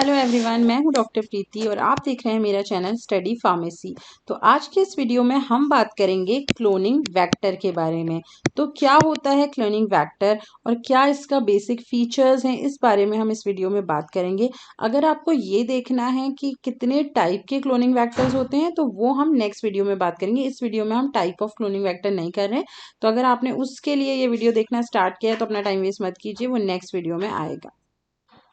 Hello everyone, मैं हूं doctor प्रीति और आप देख रहे हैं मेरा चैनल स्टडी फार्मेसी। तो आज के इस वीडियो में हम बात करेंगे क्लोनिंग वेक्टर के बारे में। तो क्या होता है क्लोनिंग वेक्टर और क्या इसका बेसिक फीचर्स हैं, इस बारे में हम इस वीडियो में बात करेंगे। अगर आपको ये देखना है कि कितने टाइप के क्लोनिंग वेक्टर्स होते हैं तो वो हम नेक्स्ट वीडियो में बात करेंगे। इस वीडियो में हम टाइप ऑफ क्लोनिंग वेक्टर नहीं कर रहे हैं। तो अगर आपने उसके लिए ये वीडियो देखना स्टार्ट किया है तो अपना टाइम वेस्ट मत कीजिए, वो नेक्स्ट वीडियो में आएगा।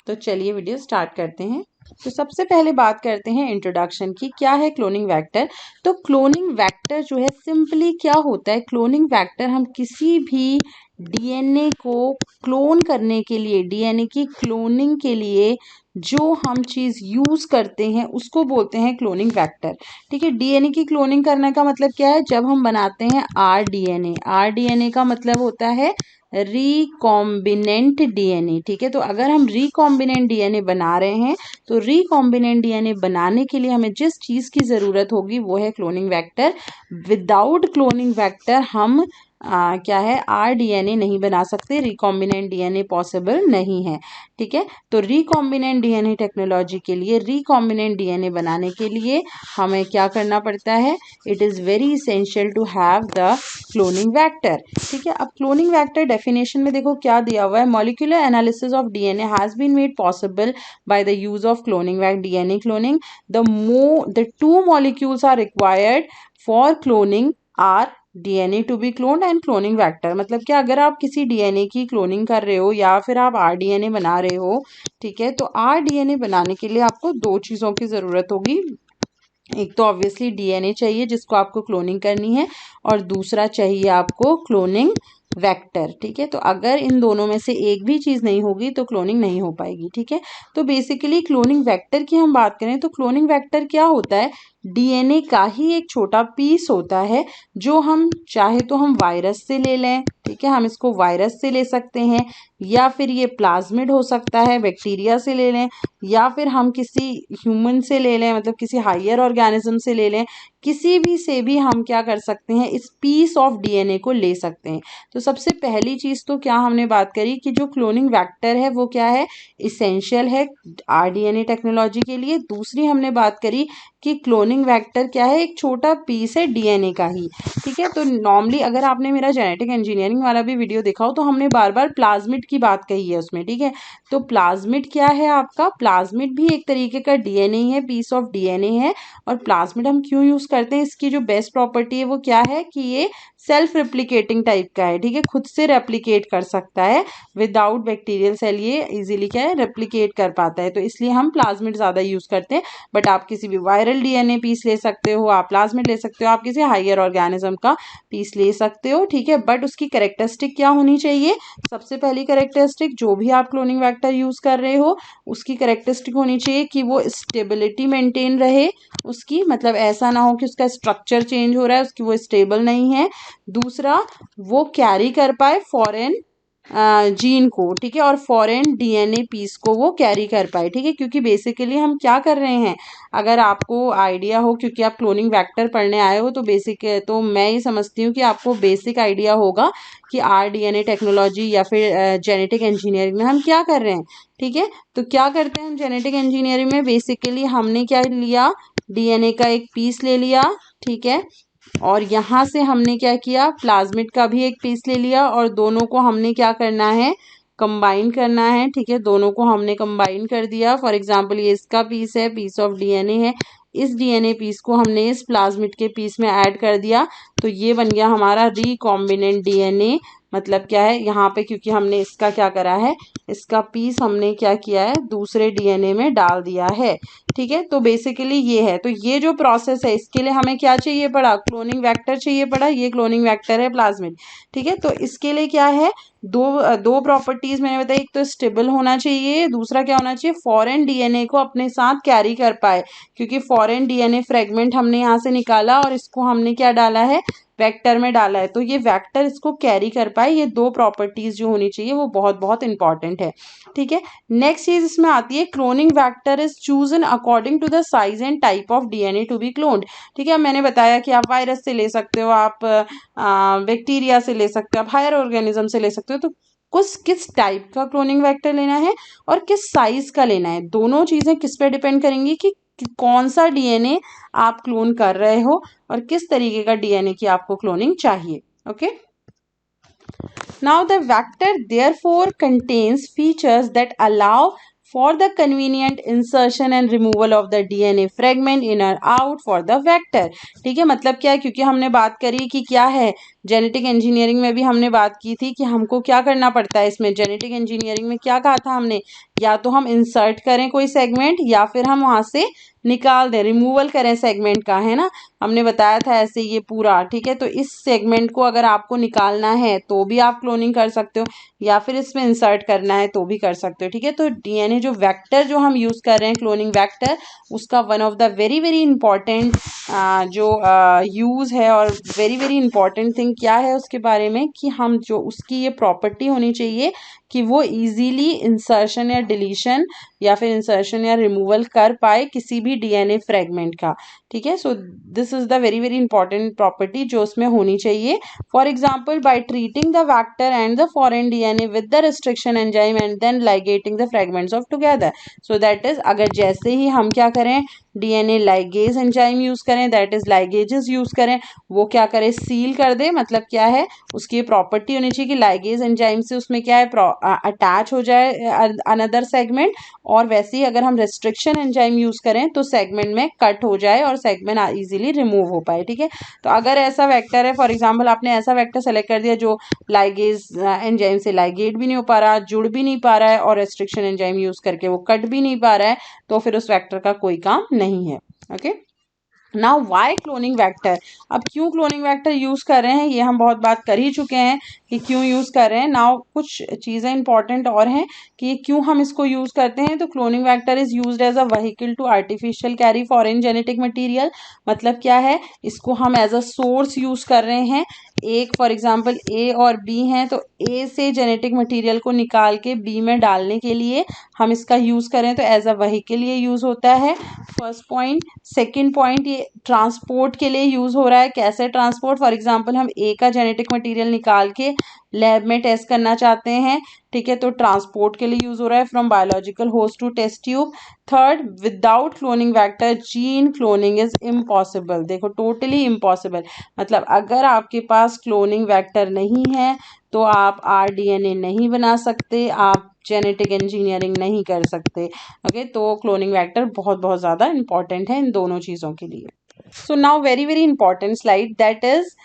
तो चलिए वीडियो स्टार्ट करते हैं। तो सबसे पहले बात करते हैं इंट्रोडक्शन की, क्या है क्लोनिंग वेक्टर। तो क्लोनिंग वेक्टर जो है सिंपली क्या होता है, क्लोनिंग वेक्टर हम किसी भी डीएनए को क्लोन करने के लिए, डीएनए की क्लोनिंग के लिए जो हम चीज़ यूज़ करते हैं उसको बोलते हैं क्लोनिंग वेक्टर। ठीक है, डीएनए की क्लोनिंग करने का मतलब क्या है, जब हम बनाते हैं आरडीएनए, आरडीएनए का मतलब होता है रिकॉम्बिनेंट डीएनए। ठीक है, तो अगर हम रिकॉम्बिनेंट डीएनए बना रहे हैं तो रिकॉम्बिनेंट डीएनए बनाने के लिए हमें जिस चीज़ की ज़रूरत होगी वो है cloning vector. Without cloning vector हम क्या है आरडीएनए नहीं बना सकते, रिकॉम्बिनेंट डीएनए पॉसिबल नहीं है। ठीक है, तो रिकॉम्बिनेंट डीएनए टेक्नोलॉजी के लिए, रिकॉम्बिनेंट डीएनए बनाने के लिए हमें क्या करना पड़ता है, it is very essential to have the cloning vector. ठीक है, अब क्लोनिंग वेक्टर डेफिनेशन में देखो क्या दिया हुआ है, molecular analysis of DNA has been made possible by the use of cloning vector DNA cloning. The two molecules are required for cloning are DNA to be cloned and cloning vector. मतलब कि अगर आप किसी DNA की cloning कर रहे हो या फिर आप आरडीएनए बना रहे हो, ठीक है, तो आरडीएनए बनाने के लिए आपको दो चीज़ों की ज़रूरत होगी। एक तो ऑब्वियसली डीएनए चाहिए जिसको आपको क्लोनिंग करनी है, और दूसरा चाहिए आपको क्लोनिंग वेक्टर। ठीक है, तो अगर इन दोनों में से एक भी चीज़ नहीं होगी तो क्लोनिंग नहीं हो पाएगी। ठीक है, तो बेसिकली क्लोनिंग वेक्टर की हम बात करें तो क्लोनिंग वेक्टर क्या होता है, डीएनए का ही एक छोटा पीस होता है जो हम चाहे तो हम वायरस से ले लें। ठीक है, हम इसको वायरस से ले सकते हैं, या फिर ये प्लाज्मिड हो सकता है, बैक्टीरिया से ले लें, या फिर हम किसी ह्यूमन से ले लें, मतलब किसी हायर ऑर्गेनिज्म से ले लें। किसी भी से भी हम क्या कर सकते हैं, इस पीस ऑफ डीएनए को ले सकते हैं। तो सबसे पहली चीज़ तो क्या हमने बात करी कि जो क्लोनिंग वेक्टर है वो क्या है, इसेंशियल है आरडीएनए टेक्नोलॉजी के लिए। दूसरी हमने बात करी कि क्लोनिंग वेक्टर क्या है, एक छोटा पीस है डीएनए का ही। ठीक है, तो नॉर्मली अगर आपने मेरा जेनेटिक इंजीनियरिंग वाला भी वीडियो देखा हो तो हमने बार बार प्लाज्मिड की बात कही है उसमें। ठीक है, तो प्लाज्मिड क्या है आपका, प्लाज्मिड भी एक तरीके का डीएनए है, पीस ऑफ डीएनए है। और प्लाज्मिड हम क्यों यूज़ करते हैं, इसकी जो बेस्ट प्रॉपर्टी है वो क्या है कि ये सेल्फ रेप्लिकेटिंग टाइप का है। ठीक है, खुद से रेप्लिकेट कर सकता है, विदाउट बैक्टीरियल सेल ये इजीली क्या है रेप्लिकेट कर पाता है, तो इसलिए हम प्लाज्मिड ज़्यादा यूज़ करते हैं। बट आप किसी भी वायरल डीएनए पीस ले सकते हो, आप प्लाज्मिड ले सकते हो, आप किसी हायर ऑर्गेनिज्म का पीस ले सकते हो। ठीक है, बट उसकी कैरेक्टरिस्टिक क्या होनी चाहिए, सबसे पहली कैरेक्टरिस्टिक जो भी आप क्लोनिंग वेक्टर यूज़ कर रहे हो उसकी कैरेक्टरिस्टिक होनी चाहिए कि वो स्टेबिलिटी मेंटेन रहे उसकी, मतलब ऐसा ना हो कि उसका स्ट्रक्चर चेंज हो रहा है, उसकी वो स्टेबल नहीं है। दूसरा, वो कैरी कर पाए फॉरेन जीन को। ठीक है, और फॉरेन डीएनए पीस को वो कैरी कर पाए। ठीक है, क्योंकि बेसिकली हम क्या कर रहे हैं, अगर आपको आइडिया हो, क्योंकि आप क्लोनिंग वेक्टर पढ़ने आए हो तो बेसिक, तो मैं ये समझती हूँ कि आपको बेसिक आइडिया होगा कि आरडीएनए टेक्नोलॉजी या फिर जेनेटिक इंजीनियरिंग में हम क्या कर रहे हैं। ठीक है, तो क्या करते हैं हम जेनेटिक इंजीनियरिंग में, बेसिकली हमने क्या लिया, डीएनए का एक पीस ले लिया। ठीक है, और यहाँ से हमने क्या किया, प्लाज्मिड का भी एक पीस ले लिया और दोनों को हमने क्या करना है, कंबाइन करना है। ठीक है, दोनों को हमने कंबाइन कर दिया। फॉर एग्जांपल ये इसका पीस है, पीस ऑफ डीएनए है, इस डीएनए पीस को हमने इस प्लाज्मिड के पीस में ऐड कर दिया, तो ये बन गया हमारा रिकॉम्बिनेंट डीएनए। मतलब क्या है यहाँ पे, क्योंकि हमने इसका क्या करा है, इसका पीस हमने क्या किया है दूसरे डीएनए में डाल दिया है। ठीक है, तो बेसिकली ये है, तो ये जो प्रोसेस है इसके लिए हमें क्या चाहिए पड़ा, क्लोनिंग वेक्टर चाहिए पड़ा। ये क्लोनिंग वेक्टर है प्लाज्मिड। ठीक है, तो इसके लिए क्या है, दो प्रॉपर्टीज मैंने बताई, एक तो स्टेबल होना चाहिए, दूसरा क्या होना चाहिए, फॉरेन डीएनए को अपने साथ कैरी कर पाए, क्योंकि फॉरेन डीएनए फ्रेगमेंट हमने यहाँ से निकाला और इसको हमने क्या डाला है, वेक्टर में डाला है, तो ये वेक्टर इसको कैरी कर पाए। ये दो प्रॉपर्टीज जो होनी चाहिए वो बहुत बहुत इंपॉर्टेंट है। ठीक है, नेक्स्ट चीज इसमें आती है, cloning vector is chosen according to the size and type of DNA to be cloned. ठीक है, मैंने बताया कि आप वायरस से ले सकते हो, आप बैक्टीरिया से ले सकते हो, आप हायर ऑर्गेनिज्म से ले सकते हो। तो आपको किस टाइप का क्लोनिंग वेक्टर लेना है और किस साइज का लेना है। दोनों चीज़ें किस पे डिपेंड करेंगी कि कौन सा डीएनए आप क्लोन कर रहे हो और किस तरीके का डीएनए की आपको क्लोनिंग चाहिए। Okay, now the vector therefore contains features that allow for the convenient insertion and removal of the DNA fragment in or out for the vector। ठीक है, मतलब क्या है, क्योंकि हमने बात करी कि क्या है जेनेटिक इंजीनियरिंग में भी हमने बात की थी कि हमको क्या करना पड़ता है। इसमें जेनेटिक इंजीनियरिंग में क्या कहा था हमने, या तो हम इंसर्ट करें कोई सेगमेंट या फिर हम वहाँ से निकाल दें, रिमूवल करें सेगमेंट का, है ना, हमने बताया था ऐसे ये पूरा। ठीक है, तो इस सेगमेंट को अगर आपको निकालना है तो भी आप क्लोनिंग कर सकते हो या फिर इसमें इंसर्ट करना है तो भी कर सकते हो। ठीक है, तो डीएनए जो वेक्टर जो हम यूज़ कर रहे हैं क्लोनिंग वेक्टर, उसका one of the very very important जो यूज़ है और वेरी वेरी इंपॉर्टेंट थिंग क्या है उसके बारे में कि हम जो उसकी ये प्रॉपर्टी होनी चाहिए कि वो इजीली इंसर्शन या डिलीशन या फिर इंसर्शन या रिमूवल कर पाए किसी भी डीएनए फ्रेगमेंट का। ठीक है, so this is the very very important property जो उसमें होनी चाहिए। For example by treating the vector and the foreign DNA with the restriction enzyme and then ligating the fragments of together. So that is, अगर जैसे ही हम क्या करें डीएनए लाइगेज एंजाइम यूज करें, दैट इज लाइगेजेस यूज करें, वो क्या करे सील कर दे, मतलब क्या है उसकी ये प्रॉपर्टी होनी चाहिए कि लाइगेज एंजाइम से उसमें क्या है अटैच हो जाए अनदर सेगमेंट, और वैसे ही अगर हम रेस्ट्रिक्शन एंजाइम यूज करें तो सेगमेंट में कट हो जाए और सेगमेंट इजीली रिमूव हो पाए। ठीक है, तो अगर ऐसा वेक्टर है, फॉर एग्जांपल आपने ऐसा वेक्टर सेलेक्ट कर दिया जो लाइगेज एंजाइम से लाइगेट भी नहीं हो पा रहा, जुड़ भी नहीं पा रहा है और रेस्ट्रिक्शन एंजाइम यूज करके वो कट भी नहीं पा रहा है, तो फिर उस वेक्टर का कोई काम नहीं है। Okay, now why cloning vector. अब क्यों क्लोनिंग वेक्टर यूज कर रहे हैं ये हम बहुत बात कर ही चुके हैं कि क्यों यूज कर रहे हैं। नाउ कुछ चीजें इंपॉर्टेंट और हैं कि क्यों हम इसको यूज करते हैं। तो cloning vector is used as a vehicle to artificial carry foreign genetic material. मतलब क्या है, इसको हम एज अ सोर्स यूज कर रहे हैं। एक फॉर एग्जांपल ए और बी हैं, तो ए से जेनेटिक मटेरियल को निकाल के बी में डालने के लिए हम इसका यूज करें तो एज अ व्हीकल ये यूज होता है। First point. सेकंड पॉइंट, ये ट्रांसपोर्ट के लिए यूज हो रहा है। कैसे ट्रांसपोर्ट, फॉर एग्जांपल हम ए का जेनेटिक मटेरियल निकाल के लैब में टेस्ट करना चाहते हैं, ठीक है, तो ट्रांसपोर्ट के लिए यूज हो रहा है from biological host to test tube. Third, without cloning vector gene cloning is impossible. देखो टोटली इम्पॉसिबल, मतलब अगर आपके पास क्लोनिंग वेक्टर नहीं है तो आप आरडीएनए नहीं बना सकते, आप जेनेटिक इंजीनियरिंग नहीं कर सकते। ओके, तो क्लोनिंग वेक्टर बहुत बहुत ज़्यादा इंपॉर्टेंट है इन दोनों चीज़ों के लिए। So now very very important slide, that is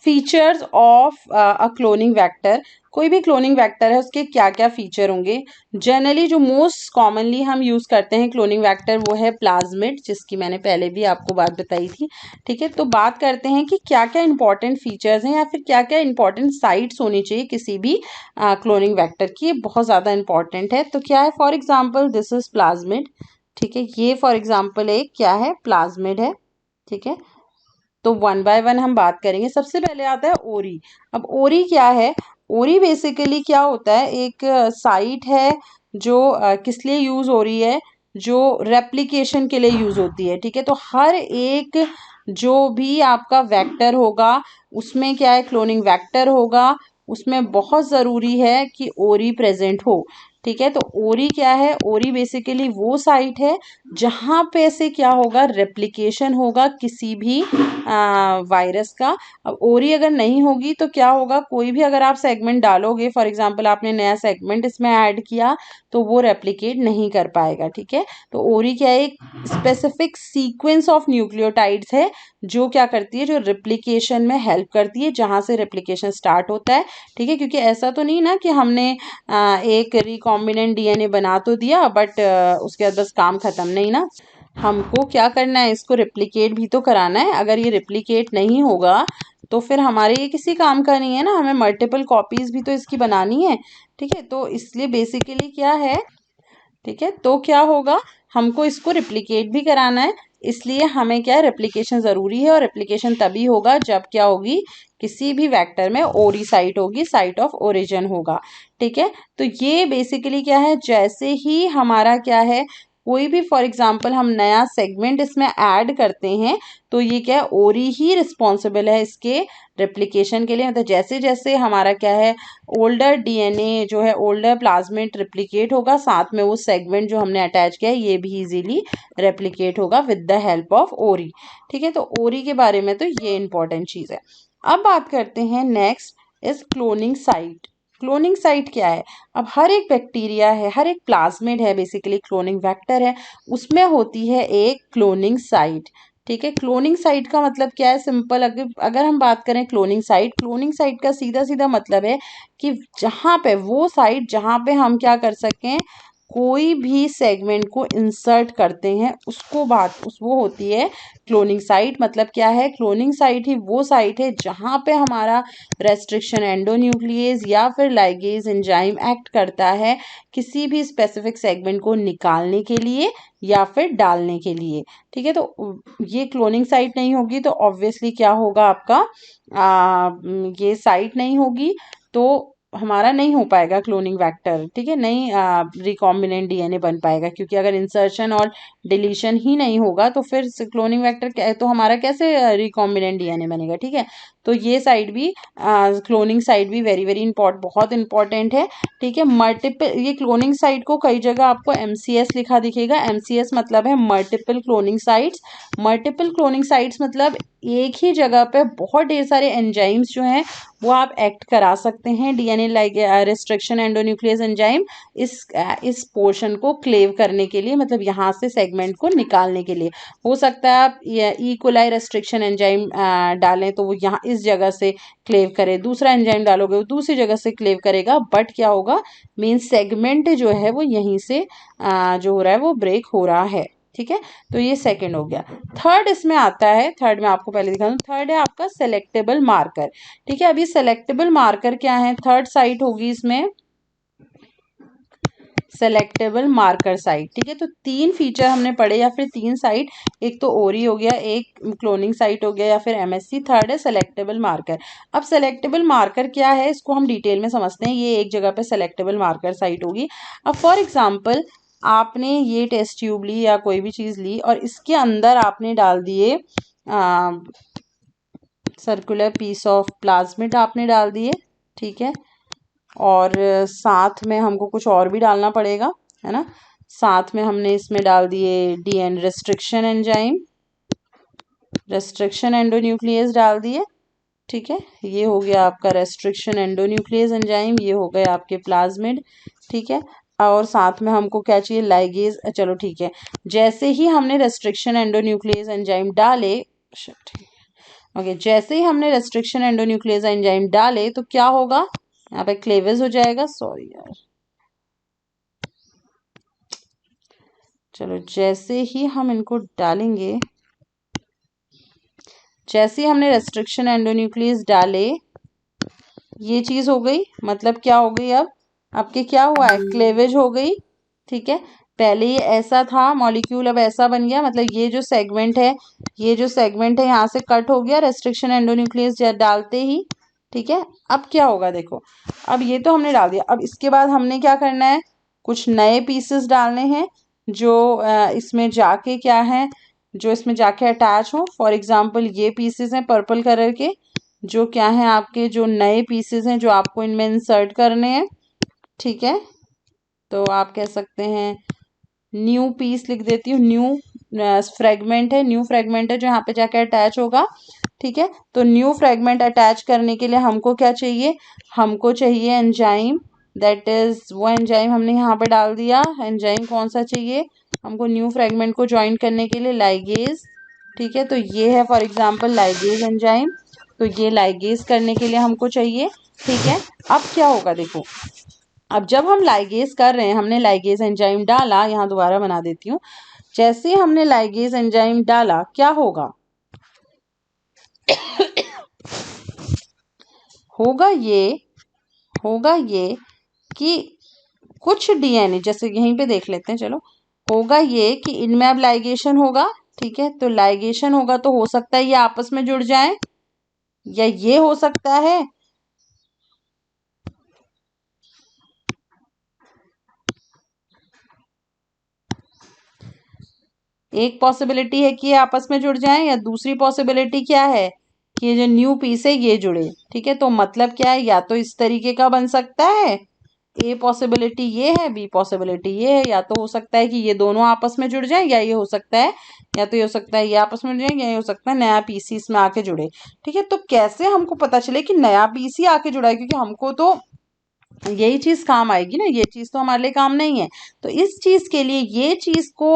features of a cloning vector. कोई भी क्लोनिंग वेक्टर है उसके क्या क्या फीचर होंगे। जनरली जो मोस्ट कॉमनली हम यूज़ करते हैं क्लोनिंग वेक्टर वो है प्लाज्मिड, जिसकी मैंने पहले भी आपको बात बताई थी। ठीक है, तो बात करते हैं कि क्या क्या इंपॉर्टेंट फीचर्स हैं या फिर क्या क्या इंपॉर्टेंट साइट्स होनी चाहिए किसी भी क्लोनिंग वेक्टर की। ये बहुत ज़्यादा इंपॉर्टेंट है। तो क्या है, for example this is plasmid. ठीक है, ये फॉर एग्जाम्पल एक क्या है, प्लाज्मिड है। ठीक है, तो वन बाय वन हम बात करेंगे। सबसे पहले आता है ओरी। अब ओरी क्या है, ओरी बेसिकली क्या होता है, एक साइट है जो किस लिए यूज हो रही है, जो रेप्लिकेशन के लिए यूज होती है। ठीक है, तो हर एक जो भी आपका वेक्टर होगा उसमें क्या है, क्लोनिंग वेक्टर होगा, उसमें बहुत ज़रूरी है कि ओरी प्रेजेंट हो। ठीक है, तो ओरी क्या है, ओरी बेसिकली वो साइट है जहाँ पे से क्या होगा, रेप्लिकेशन होगा किसी भी वायरस का। अब ओरी अगर नहीं होगी तो क्या होगा, कोई भी अगर आप सेगमेंट डालोगे, फॉर एग्जांपल आपने नया सेगमेंट इसमें ऐड किया तो वो रेप्लिकेट नहीं कर पाएगा। ठीक है, तो ओरी क्या है, एक स्पेसिफिक सीक्वेंस ऑफ न्यूक्लियोटाइड्स है जो क्या करती है, जो रेप्लिकेशन में हेल्प करती है, जहाँ से रेप्लिकेशन स्टार्ट होता है। ठीक है, क्योंकि ऐसा तो नहीं ना कि हमने एक रिकॉम्बिनेंट डीएनए बना तो दिया बट उसके बाद बस काम खत्म, नहीं ना, हमको क्या करना है, इसको रेप्लिकेट भी तो कराना है। अगर ये रेप्लिकेट नहीं होगा तो फिर हमारे ये किसी काम का नहीं है ना, हमें मल्टीपल कॉपीज भी तो इसकी बनानी है। ठीक है, तो इसलिए बेसिकली क्या है, ठीक है, तो क्या होगा, हमको इसको रिप्लिकेट भी कराना है, इसलिए हमें क्या है, रेप्लिकेशन ज़रूरी है। और रेप्लिकेशन तभी होगा जब क्या होगी, किसी भी वेक्टर में ओरी साइट होगी, साइट ऑफ ओरिजिन होगा। ठीक है, तो ये बेसिकली क्या है, जैसे ही हमारा क्या है, कोई भी फॉर एग्जांपल हम नया सेगमेंट इसमें ऐड करते हैं तो ये क्या है, ओरी ही रिस्पॉन्सिबल है इसके रेप्लिकेशन के लिए। मतलब जैसे जैसे हमारा क्या है, ओल्डर डीएनए जो है, ओल्डर प्लाज्मिड रिप्लिकेट होगा, साथ में वो सेगमेंट जो हमने अटैच किया है ये भी इजीली रेप्लिकेट होगा विद द हेल्प ऑफ ओरी। ठीक है, तो ओरी के बारे में तो ये इंपॉर्टेंट चीज़ है। अब बात करते हैं next is cloning site. Cloning site क्या है? अब हर एक बैक्टीरिया है, हर एक प्लाज्मिड है, बेसिकली क्लोनिंग वेक्टर है, उसमें होती है एक क्लोनिंग साइट। ठीक है, क्लोनिंग साइट का मतलब क्या है? सिंपल, अगर हम बात करें क्लोनिंग साइट का सीधा सीधा मतलब है कि जहाँ पे वो साइट जहाँ पे हम क्या कर सकें, कोई भी सेगमेंट को इंसर्ट करते हैं उसको वो होती है क्लोनिंग साइट। मतलब क्या है, क्लोनिंग साइट ही वो साइट है जहाँ पे हमारा रेस्ट्रिक्शन एंडोन्यूक्लियस या फिर लाइगेज एंजाइम एक्ट करता है किसी भी स्पेसिफिक सेगमेंट को निकालने के लिए या फिर डालने के लिए। ठीक है, तो ये क्लोनिंग साइट नहीं होगी तो ऑब्वियसली क्या होगा आपका, ये साइट नहीं होगी तो हमारा नहीं हो पाएगा क्लोनिंग वेक्टर। ठीक है, नहीं रिकॉम्बिनेंट डीएनए बन पाएगा, क्योंकि अगर इंसर्शन और डिलीशन ही नहीं होगा तो फिर क्लोनिंग वेक्टर तो हमारा कैसे रिकॉम्बिनेंट डीएनए बनेगा। ठीक है, तो ये साइड भी, क्लोनिंग साइट भी वेरी वेरी बहुत इंपॉर्टेंट है। ठीक है, मल्टीपल, ये क्लोनिंग साइट को कई जगह आपको एमसीएस लिखा दिखेगा। एमसीएस मतलब है multiple cloning sites. Multiple cloning sites मतलब एक ही जगह पे बहुत ढेर सारे एंजाइम्स जो हैं वो आप एक्ट करा सकते हैं, DNA like restriction endonuclease enzyme, इस पोर्शन को क्लेव करने के लिए, मतलब यहाँ से सेगमेंट को निकालने के लिए। हो सकता है आप ई कोलाई रेस्ट्रिक्शन एंजाइम डालें तो वो यहाँ इस जगह से क्लेव करे, दूसरा एंजाइम डालोगे वो दूसरी जगह से क्लेव करेगा, बट क्या होगा, मेन सेगमेंट जो है वो यहीं से जो हो रहा है वो ब्रेक हो रहा है। ठीक है, तो ये सेकंड हो गया। थर्ड इसमें आता है, थर्ड में आपको पहले दिखा दूं, थर्ड है आपका सेलेक्टेबल मार्कर। ठीक है, अभी सेलेक्टेबल मार्कर क्या है, थर्ड साइट होगी इसमें सेलेक्टेबल मार्कर साइट। ठीक है, तो तीन फीचर हमने पढ़े या फिर तीन साइट, एक तो ओरी हो गया, एक क्लोनिंग साइट हो गया या फिर एमएससी, थर्ड है सेलेक्टेबल मार्कर। अब सेलेक्टेबल मार्कर क्या है इसको हम डिटेल में समझते हैं। ये एक जगह पे सेलेक्टेबल मार्कर साइट होगी। अब फॉर एग्जाम्पल आपने ये टेस्ट ट्यूब ली या कोई भी चीज़ ली और इसके अंदर आपने डाल दिए सर्कुलर पीस ऑफ प्लाज्मिड आपने डाल दिए। ठीक है, और साथ में हमको कुछ और भी डालना पड़ेगा, है ना। साथ में हमने इसमें डाल दिए DNA restriction enzyme, restriction endonuclease डाल दिए। ठीक है, ये हो गया आपका रेस्ट्रिक्शन एंडोन्यूक्लियस एंजाइम, ये हो गए आपके प्लाज्मिड। ठीक है, और साथ में हमको क्या चाहिए, लाइगेज। चलो ठीक है, जैसे ही हमने रेस्ट्रिक्शन एंडोन्यूक्लियस एंजाइम डाले, ओके, जैसे ही हमने रेस्ट्रिक्शन एंडोन्यूक्लियस एंजाइम डाले तो क्या होगा, यहाँ पे क्लेवेज हो जाएगा, सॉरी यार। चलो, जैसे ही हम इनको डालेंगे, जैसे ही हमने रेस्ट्रिक्शन एंडोन्यूक्लियस डाले, ये चीज हो गई। मतलब क्या हो गई, अब आपके क्या हुआ है, क्लेवेज हो गई। ठीक है, पहले ये ऐसा था मॉलिक्यूल, अब ऐसा बन गया। मतलब ये जो सेगमेंट है, ये जो सेगमेंट है यहाँ से कट हो गया रेस्ट्रिक्शन एंडोन्यूक्लियस डालते ही। ठीक है, अब क्या होगा देखो, अब ये तो हमने डाल दिया, अब इसके बाद हमने क्या करना है, कुछ नए पीसेस डालने हैं जो इसमें जाके क्या है, जो इसमें जाके अटैच हो। फॉर एग्जाम्पल ये पीसेस हैं पर्पल कलर के, जो क्या हैं आपके जो नए पीसेस हैं जो आपको इनमें इंसर्ट करने हैं। ठीक है, तो आप कह सकते हैं न्यू पीस लिख देती हूँ, न्यू फ्रेगमेंट है, न्यू फ्रेगमेंट है जो यहाँ पे जाके अटैच होगा। ठीक है, तो न्यू फ्रेगमेंट अटैच करने के लिए हमको क्या चाहिए, हमको चाहिए एंजाइम, दैट इज वो एंजाइम हमने यहाँ पे डाल दिया। एंजाइम कौन सा चाहिए हमको न्यू फ्रेगमेंट को ज्वाइन करने के लिए, लाइगेज। ठीक है, तो ये है फॉर एग्जांपल लाइगेज एंजाइम, तो ये लाइगेज करने के लिए हमको चाहिए। ठीक है, अब क्या होगा देखो, अब जब हम लाइगेज कर रहे हैं, हमने लाइगेज एंजाइम डाला, यहाँ दोबारा बना देती हूँ, जैसे ही हमने लाइगेज एंजाइम डाला क्या होगा, होगा ये होगा ये कि कुछ डीएनए, जैसे यहीं पे देख लेते हैं, चलो, होगा ये कि इनमें अब लाइगेशन होगा। ठीक है, तो लाइगेशन होगा तो हो सकता है ये आपस में जुड़ जाएं, या ये हो सकता है एक पॉसिबिलिटी है कि ये आपस में जुड़ जाएं, या दूसरी पॉसिबिलिटी क्या है कि ये जो न्यू पीस है ये जुड़े। ठीक है, तो मतलब क्या है, या तो इस तरीके का बन सकता है, ए पॉसिबिलिटी ये है, बी पॉसिबिलिटी ये है, या तो हो सकता है कि ये दोनों आपस में जुड़ जाएं, या ये हो सकता है, या तो ये हो सकता है ये आपस में जुड़ जाएं, या ये हो सकता है नया पीसी इसमें आके जुड़े। ठीक है, तो कैसे हमको पता चले कि नया पीसी आके जुड़ा है, क्योंकि हमको तो यही चीज काम आएगी ना, ये चीज तो हमारे लिए काम नहीं है। तो इस चीज के लिए, ये चीज को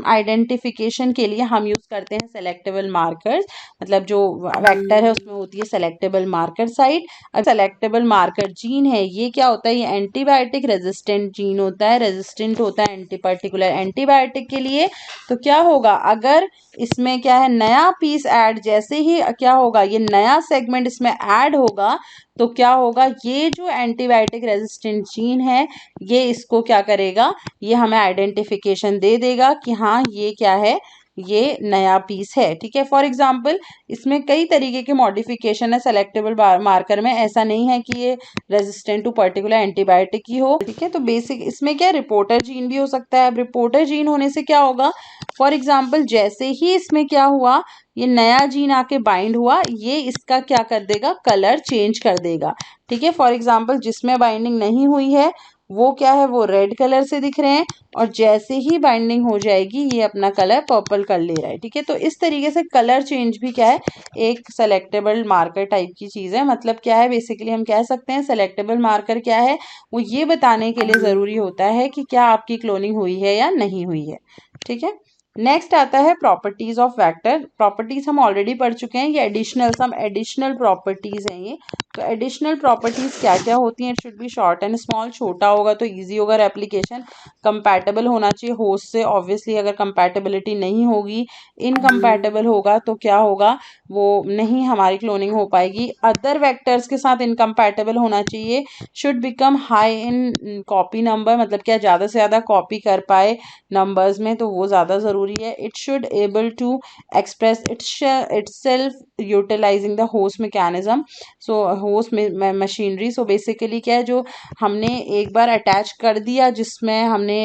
आइडेंटिफिकेशन के लिए हम यूज करते हैं सेलेक्टेबल मार्कर्स। मतलब जो वेक्टर है उसमें होती है सेलेक्टेबल मार्कर साइट। अब सेलेक्टेबल मार्कर जीन है, ये क्या होता है, ये एंटीबायोटिक रेजिस्टेंट जीन होता है, रेजिस्टेंट होता है एंटी पर्टिकुलर एंटीबायोटिक के लिए। तो क्या होगा, अगर इसमें क्या है, नया पीस ऐड, जैसे ही क्या होगा, ये नया सेगमेंट इसमें ऐड होगा, तो क्या होगा, ये जो एंटीबायोटिक रेजिस्टेंट जीन है, ये इसको क्या करेगा, ये हमें आइडेंटिफिकेशन दे देगा कि हाँ ये क्या है, ये नया पीस है। ठीक है, फॉर एग्जांपल इसमें कई तरीके के मॉडिफिकेशन है सेलेक्टेबल मार्कर में, ऐसा नहीं है कि ये रेजिस्टेंट टू पर्टिकुलर एंटीबायोटिक ही हो। ठीक है, तो बेसिक इसमें क्या, रिपोर्टर जीन भी हो सकता है। अब रिपोर्टर जीन होने से क्या होगा, फॉर एग्जाम्पल जैसे ही इसमें क्या हुआ, ये नया जीन आके बाइंड हुआ, ये इसका क्या कर देगा, कलर चेंज कर देगा। ठीक है, फॉर एग्जाम्पल जिसमें बाइंडिंग नहीं हुई है वो क्या है, वो रेड कलर से दिख रहे हैं, और जैसे ही बाइंडिंग हो जाएगी ये अपना कलर पर्पल कर ले रहा है। ठीक है, तो इस तरीके से कलर चेंज भी क्या है, एक सेलेक्टेबल मार्कर टाइप की चीज है। मतलब क्या है, बेसिकली हम कह सकते हैं सेलेक्टेबल मार्कर क्या है, वो ये बताने के लिए जरूरी होता है कि क्या आपकी क्लोनिंग हुई है या नहीं हुई है। ठीक है, नेक्स्ट आता है प्रॉपर्टीज ऑफ वेक्टर। प्रॉपर्टीज हम ऑलरेडी पढ़ चुके हैं, ये एडिशनल, सम एडिशनल प्रॉपर्टीज हैं ये। तो एडिशनल प्रॉपर्टीज क्या क्या होती हैं, it should B short and small, छोटा होगा तो इजी होगा रेप्लिकेशन, कंपैटिबल होना चाहिए होस्ट से, ऑब्वियसली अगर कंपैटिबिलिटी नहीं होगी, इनकम्पैटिबल होगा तो क्या होगा, वो नहीं हमारी क्लोनिंग हो पाएगी। अदर वेक्टर्स के साथ इनकम्पैटिबल होना चाहिए, should become high in copy number, मतलब क्या ज़्यादा से ज़्यादा कॉपी कर पाए नंबर्स में, तो वो ज़्यादा ज़रूरी है। It should able to express itself utilising the host mechanism, so host machinery. So basically क्या है, जो हमने एक बार अटैच कर दिया जिसमें हमने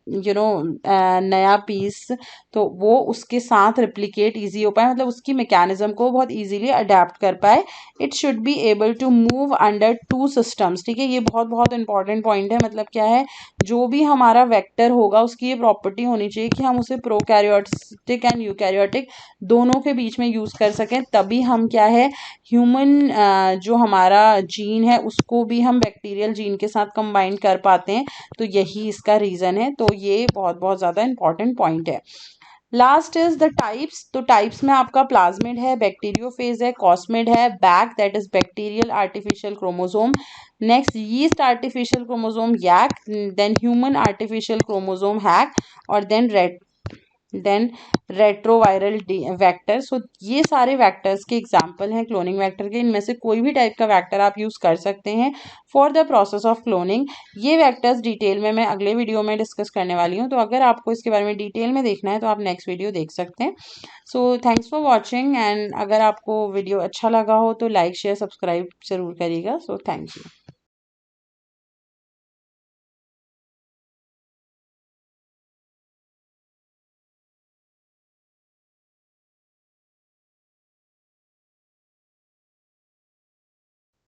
नया पीस, तो वो उसके साथ रिप्लिकेट इजी हो पाए, मतलब उसकी मैकेनिज्म को बहुत इजीली अडेप्ट कर पाए। It should be able to move under two systems. ठीक है, ये बहुत बहुत इंपॉर्टेंट पॉइंट है। मतलब क्या है, जो भी हमारा वेक्टर होगा उसकी ये प्रॉपर्टी होनी चाहिए कि हम उसे प्रोकैरियोटिक एंड यूकैरियोटिक दोनों के बीच में यूज़ कर सकें, तभी हम क्या है, ह्यूमन जो हमारा जीन है उसको भी हम बैक्टीरियल जीन के साथ कंबाइन कर पाते हैं। तो यही इसका रीज़न है। तो ये बहुत बहुत ज़्यादा इंपॉर्टेंट पॉइंट है। Last is the types. तो टाइप्स में आपका प्लाज्मिड है, बैक्टीरियोफेज है, कॉस्मिड है, BAC that is bacterial artificial chromosome, next yeast artificial chromosome YAC, then human artificial chromosome HAC, और देन रेट्रोवायरल वेक्टर। सो ये सारे वेक्टर्स के एग्जाम्पल हैं क्लोनिंग वेक्टर के। इनमें से कोई भी टाइप का वेक्टर आप यूज़ कर सकते हैं for the process of cloning. ये वेक्टर्स डिटेल में मैं अगले वीडियो में डिस्कस करने वाली हूँ, तो अगर आपको इसके बारे में डिटेल में देखना है तो आप नेक्स्ट वीडियो देख सकते हैं। So thanks for watching, and अगर आपको वीडियो अच्छा लगा हो तो लाइक शेयर सब्सक्राइब जरूर करिएगा। So thank you.